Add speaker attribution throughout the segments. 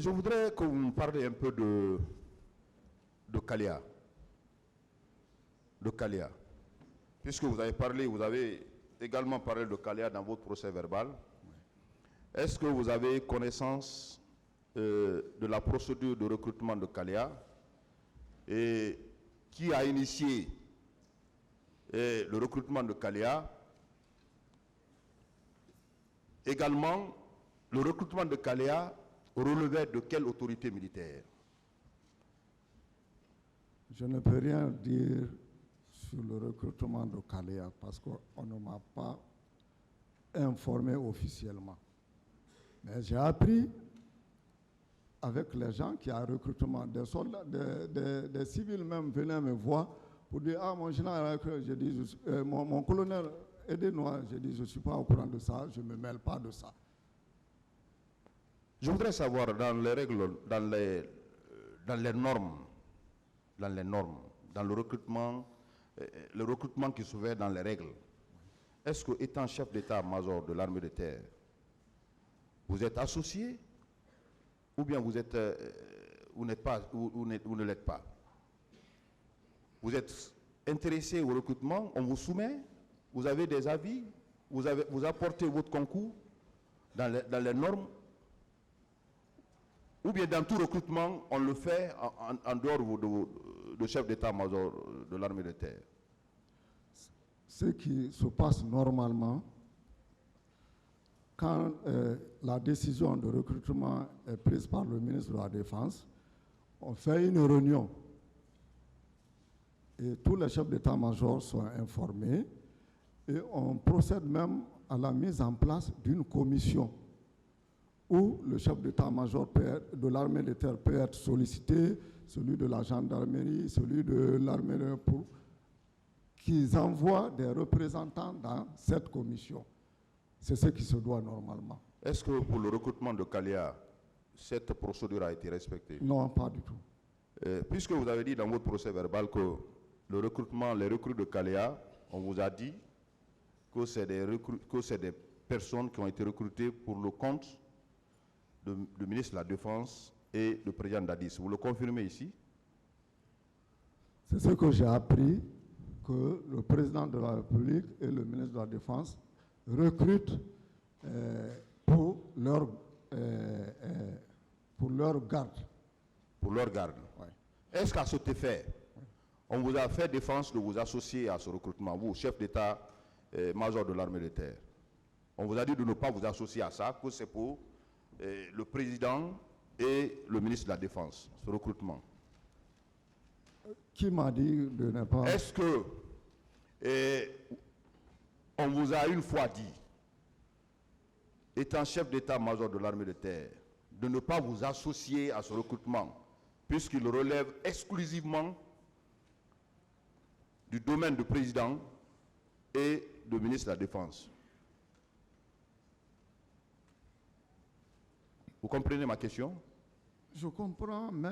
Speaker 1: Je voudrais que vous me parliez un peu de Kalia. De Kalia. Puisque vous avez également parlé de Kalia dans votre procès verbal. Est-ce que vous avez connaissance de la procédure de recrutement de Kalia et qui a initié le recrutement de Kalia? Également, le recrutement de Kalia relevait de quelle autorité militaire?
Speaker 2: Je ne peux rien dire sur le recrutement de Kalia parce qu'on ne m'a pas informé officiellement. Mais j'ai appris avec les gens qui ont recrutement, des soldats, des civils même venaient me voir pour dire « Ah, mon général, mon colonel, aidez-nous. » J'ai dit « Je ne suis pas au courant de ça, je ne me mêle pas de ça. »
Speaker 1: Je voudrais savoir dans les règles, dans les normes, dans le recrutement qui se fait dans les règles, est-ce que, étant chef d'état-major de l'armée de terre, vous êtes associé ou bien vous n'êtes pas, ou ne l'êtes pas? Vous êtes intéressé au recrutement, on vous soumet, vous avez des avis, vous apportez votre concours dans les normes, ou bien dans tout recrutement, on le fait en dehors de chef d'état-major de l'armée de terre?
Speaker 2: Ce qui se passe normalement, quand la décision de recrutement est prise par le ministre de la Défense, on fait une réunion et tous les chefs d'état-major sont informés et on procède même à la mise en place d'une commission où le chef d'état-major de l'armée de terre peut être sollicité, celui de la gendarmerie, celui de l'armée pour qu'ils envoient des représentants dans cette commission. C'est ce qui se doit normalement.
Speaker 1: Est-ce que pour le recrutement de Kalia, cette procédure a été respectée?
Speaker 2: Non, pas du tout.
Speaker 1: Puisque vous avez dit dans votre procès verbal que les recrues de Kalia, on vous a dit que c'est des personnes qui ont été recrutées pour le compte du ministre de la Défense et du président Dadis. Vous le confirmez ici?
Speaker 2: C'est ce que j'ai appris, que le président de la République et le ministre de la Défense recrutent pour leur garde.
Speaker 1: Pour leur garde.
Speaker 2: Ouais.
Speaker 1: Est-ce qu'à cet effet, on vous a fait défense de vous associer à ce recrutement, vous, chef d'état-major de l'armée de terre? On vous a dit de ne pas vous associer à ça, que c'est pour le président et le ministre de la Défense, ce recrutement.
Speaker 2: Qui m'a dit de ne pas...
Speaker 1: Est-ce que on vous a une fois dit, étant chef d'état-major de l'armée de terre, de ne pas vous associer à ce recrutement, puisqu'il relève exclusivement du domaine du président et du ministre de la Défense? Vous comprenez ma question?
Speaker 2: Je comprends, mais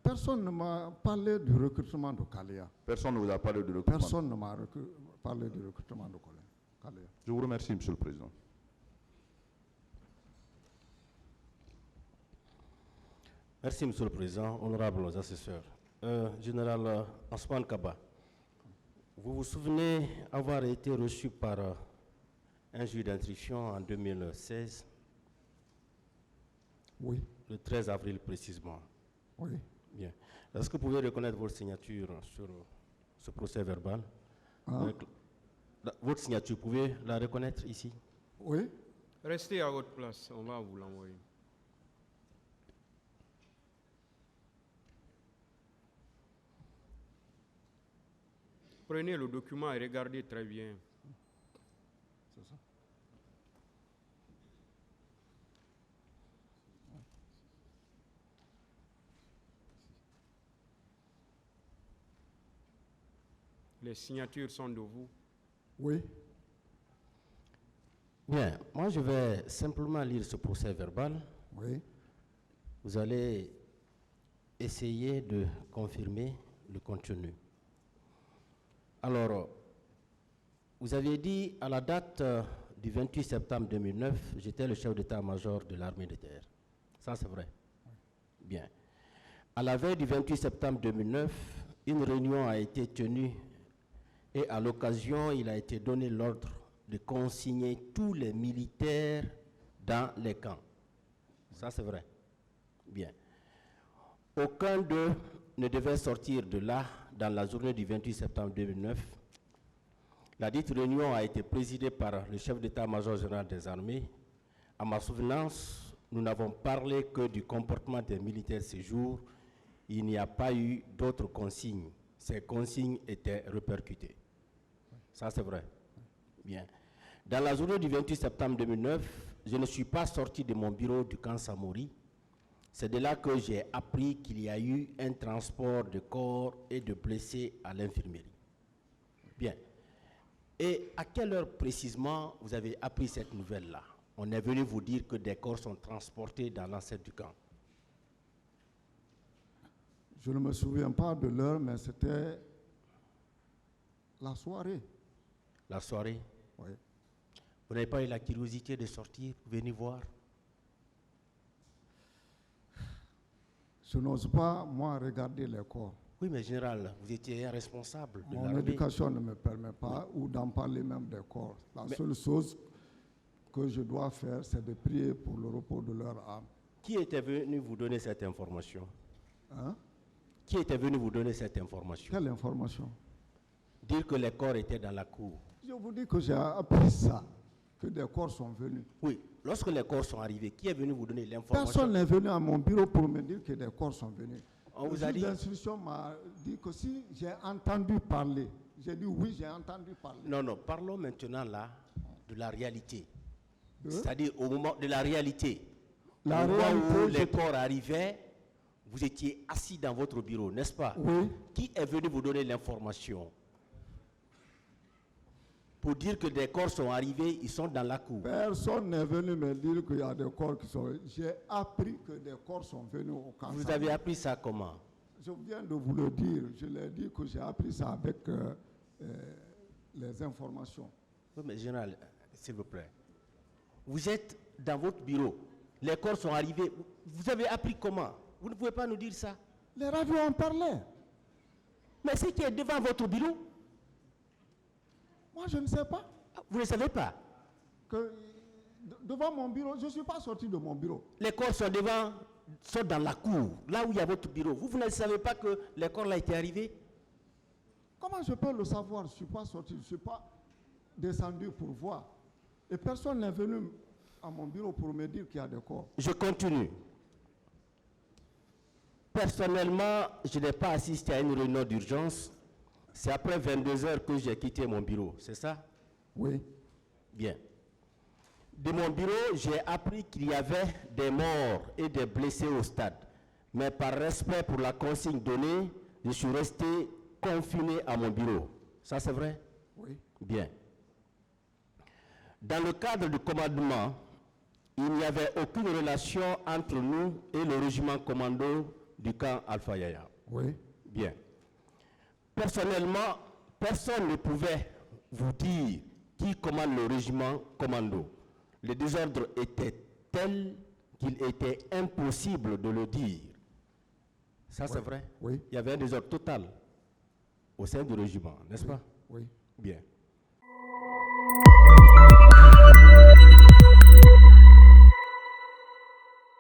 Speaker 2: personne ne m'a parlé du recrutement de Kalia.
Speaker 1: Personne ne vous a parlé du recrutement?
Speaker 2: Personne ne m'a parlé du recrutement de Kalia.
Speaker 1: Je vous remercie, Monsieur le Président.
Speaker 3: Merci, Monsieur le Président, honorables assesseurs. Général Ousmane Kaba, vous vous souvenez avoir été reçu par un juge d'instruction en 2016?
Speaker 2: Oui.
Speaker 3: Le 13 avril précisément.
Speaker 2: Oui.
Speaker 3: Bien. Est-ce que vous pouvez reconnaître votre signature sur ce procès verbal? Votre signature, vous pouvez la reconnaître ici?
Speaker 2: Oui.
Speaker 4: Restez à votre place, on va vous l'envoyer. Prenez le document et regardez très bien.
Speaker 2: C'est ça.
Speaker 4: Les signatures sont de vous.
Speaker 2: Oui.
Speaker 3: Bien, moi je vais simplement lire ce procès verbal.
Speaker 2: Oui.
Speaker 3: Vous allez essayer de confirmer le contenu. Alors, vous aviez dit à la date du 28 septembre 2009, j'étais le chef d'état-major de l'armée de terre. Ça, c'est vrai. Bien. À la veille du 28 septembre 2009, une réunion a été tenue et à l'occasion, il a été donné l'ordre de consigner tous les militaires dans les camps. Ça, c'est vrai. Bien. Aucun d'eux ne devait sortir de là dans la journée du 28 septembre 2009. La dite réunion a été présidée par le chef d'état-major général des armées. À ma souvenance, nous n'avons parlé que du comportement des militaires ce jour. Il n'y a pas eu d'autres consignes. Ces consignes étaient répercutées. Ça, c'est vrai. Bien. Dans la journée du 28 septembre 2009, je ne suis pas sorti de mon bureau du camp Samori. C'est de là que j'ai appris qu'il y a eu un transport de corps et de blessés à l'infirmerie. Bien. Et à quelle heure précisément vous avez appris cette nouvelle-là? On est venu vous dire que des corps sont transportés dans l'enceinte du camp.
Speaker 2: Je ne me souviens pas de l'heure, mais c'était la soirée.
Speaker 3: La soirée?
Speaker 2: Oui.
Speaker 3: Vous n'avez pas eu la curiosité de sortir, venir voir?
Speaker 2: Je n'ose pas, moi, regarder les corps.
Speaker 3: Oui, mais général, vous étiez un responsable de
Speaker 2: Mon
Speaker 3: l'armée.
Speaker 2: éducation ne me permet pas, ou d'en parler même des corps. La seule chose que je dois faire, c'est de prier pour le repos de leur âme.
Speaker 3: Qui était venu vous donner cette information?
Speaker 2: Hein?
Speaker 3: Qui était venu vous donner cette information?
Speaker 2: Quelle information?
Speaker 3: Dire que les corps étaient dans la cour.
Speaker 2: Je vous dis que j'ai appris ça, que des corps sont venus.
Speaker 3: Oui, lorsque les corps sont arrivés, qui est venu vous donner l'information?
Speaker 2: Personne n'est venu à mon bureau pour me dire que des corps sont venus.
Speaker 3: On vous
Speaker 2: Le
Speaker 3: a
Speaker 2: juge
Speaker 3: dit?
Speaker 2: d'instruction m'a dit que si j'ai entendu parler, j'ai dit oui, j'ai entendu parler.
Speaker 3: Non, non, parlons maintenant là de la réalité.
Speaker 2: De?
Speaker 3: C'est-à-dire au moment de la réalité.
Speaker 2: La
Speaker 3: au moment
Speaker 2: réalité,
Speaker 3: où les corps arrivaient, vous étiez assis dans votre bureau, n'est-ce pas?
Speaker 2: Oui.
Speaker 3: Qui est venu vous donner l'information? Pour dire que des corps sont arrivés, ils sont dans la cour.
Speaker 2: Personne n'est venu me dire qu'il y a des corps qui sont... J'ai appris que des corps sont venus au camp.
Speaker 3: Vous avez appris ça comment?
Speaker 2: Je viens de vous le dire. Je l'ai dit que j'ai appris ça avec les informations.
Speaker 3: Oui, mais général, s'il vous plaît. Vous êtes dans votre bureau. Les corps sont arrivés. Vous avez appris comment? Vous ne pouvez pas nous dire ça.
Speaker 2: Les radios en parlaient.
Speaker 3: Mais ce qui est devant votre bureau,
Speaker 2: Moi, je ne sais pas.
Speaker 3: vous ne savez pas.
Speaker 2: Que devant mon bureau, je ne suis pas sorti de mon bureau.
Speaker 3: Les corps sont sont dans la cour, là où il y a votre bureau. Vous ne savez pas que les corps là étaient arrivés?
Speaker 2: Comment je peux le savoir? Je ne suis pas sorti, je ne suis pas descendu pour voir. Et personne n'est venu à mon bureau pour me dire qu'il y a des corps.
Speaker 3: Je continue. Personnellement, je n'ai pas assisté à une réunion d'urgence. C'est après 22 heures que j'ai quitté mon bureau, c'est ça?
Speaker 2: Oui.
Speaker 3: Bien. De mon bureau, j'ai appris qu'il y avait des morts et des blessés au stade. Mais par respect pour la consigne donnée, je suis resté confiné à mon bureau. Ça, c'est vrai?
Speaker 2: Oui.
Speaker 3: Bien. Dans le cadre du commandement, il n'y avait aucune relation entre nous et le régiment commando du camp Alpha Yaya.
Speaker 2: Oui.
Speaker 3: Bien. Personnellement, personne ne pouvait vous dire qui commande le régiment commando. Le désordre était tel qu'il était impossible de le dire. Ça, c'est vrai?
Speaker 2: Oui.
Speaker 3: Il y avait un désordre total au sein du régiment, n'est-ce pas?
Speaker 2: Oui.